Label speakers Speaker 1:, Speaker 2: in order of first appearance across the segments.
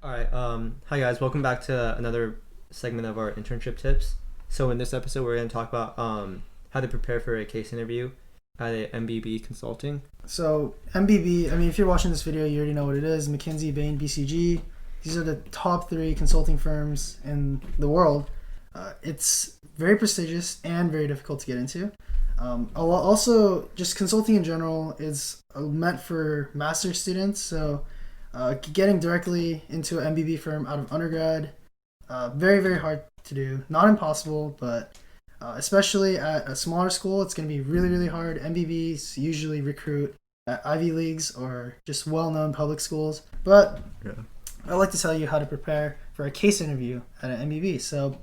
Speaker 1: All right. Hi guys. Welcome back to another segment of our internship tips. So in this episode, we're going to talk about how to prepare for a case interview at a MBB Consulting.
Speaker 2: So MBB, if you're watching this video, you already know what it is. McKinsey, Bain, BCG. These are the top 3 consulting firms in the world. It's very prestigious and very difficult to get into. Also, just consulting in general is meant for master's students. So getting directly into an MBB firm out of undergrad, very, very hard to do. Not impossible, but especially at a smaller school, it's going to be really, really hard. MBBs usually recruit at Ivy Leagues or just well-known public schools. But I'd like to tell you how to prepare for a case interview at an MBB. So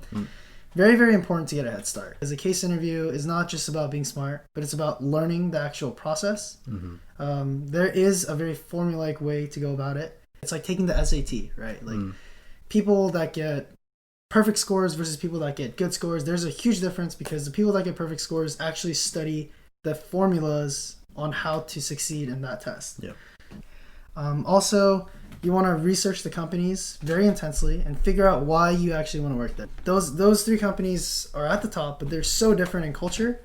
Speaker 2: very, very important to get a head start. Because a case interview is not just about being smart, but it's about learning the actual process. There is a very formulaic way to go about it. It's like taking the SAT, right? Like people that get perfect scores versus people that get good scores, there's a huge difference because the people that get perfect scores actually study the formulas on how to succeed in that test. Also, you want to research the companies very intensely and figure out why you actually want to work there. Those 3 companies are at the top, but they're so different in culture,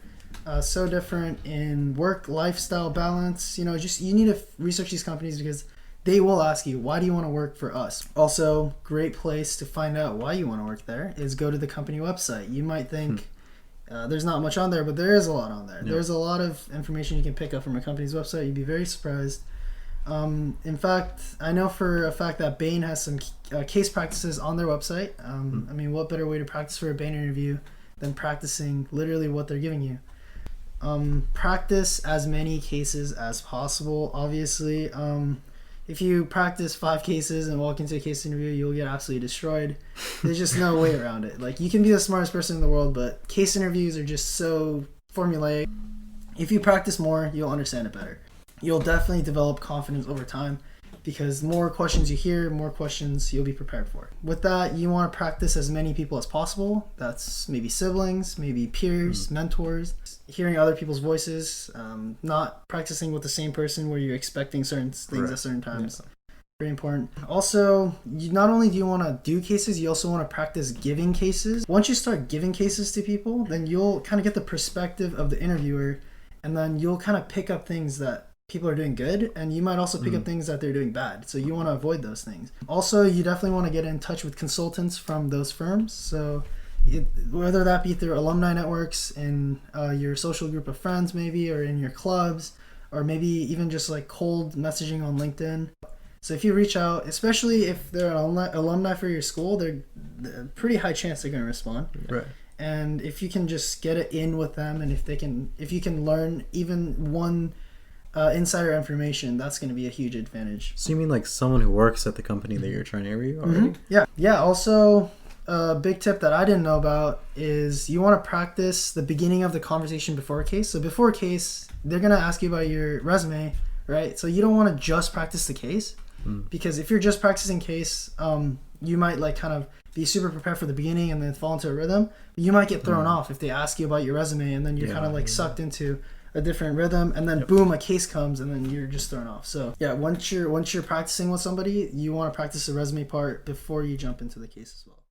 Speaker 2: so different in work lifestyle balance. You need to research these companies because they will ask you, why do you want to work for us? Also, great place to find out why you want to work there is go to the company website. You might think there's not much on there, but there is a lot on there. There's a lot of information you can pick up from a company's website. You'd be very surprised. In fact, I know for a fact that Bain has some case practices on their website. What better way to practice for a Bain interview than practicing literally what they're giving you? Practice as many cases as possible. Obviously, if you practice 5 cases and walk into a case interview, you'll get absolutely destroyed. There's just no way around it. Like, you can be the smartest person in the world, but case interviews are just so formulaic. If you practice more, you'll understand it better. You'll definitely develop confidence over time because more questions you hear, more questions you'll be prepared for. With that, you want to practice as many people as possible. That's maybe siblings, maybe peers, mentors, hearing other people's voices, not practicing with the same person where you're expecting certain things at certain times. Very important. Also, not only do you want to do cases, you also want to practice giving cases. Once you start giving cases to people, then you'll kind of get the perspective of the interviewer, and then you'll kind of pick up things that people are doing good, and you might also pick up things that they're doing bad. So you want to avoid those things. Also, you definitely want to get in touch with consultants from those firms. So whether that be through alumni networks in your social group of friends maybe, or in your clubs, or maybe even just like cold messaging on LinkedIn. So if you reach out, especially if they're an alumni for your school, they're a pretty high chance they're going to respond.
Speaker 1: Right.
Speaker 2: And if you can just get it in with them, and if you can learn even one insider information, that's going to be a huge advantage.
Speaker 3: So you mean like someone who works at the company that you're trying to interview already?
Speaker 2: Yeah. Also, a big tip that I didn't know about is you want to practice the beginning of the conversation before a case. So before a case, they're going to ask you about your resume, right? So you don't want to just practice the case because if you're just practicing case, you might like kind of be super prepared for the beginning and then fall into a rhythm. You might get thrown off if they ask you about your resume, and then you're kind of like sucked into a different rhythm, and then boom, a case comes, and then you're just thrown off. So yeah, once you're practicing with somebody, you want to practice the resume part before you jump into the case as well.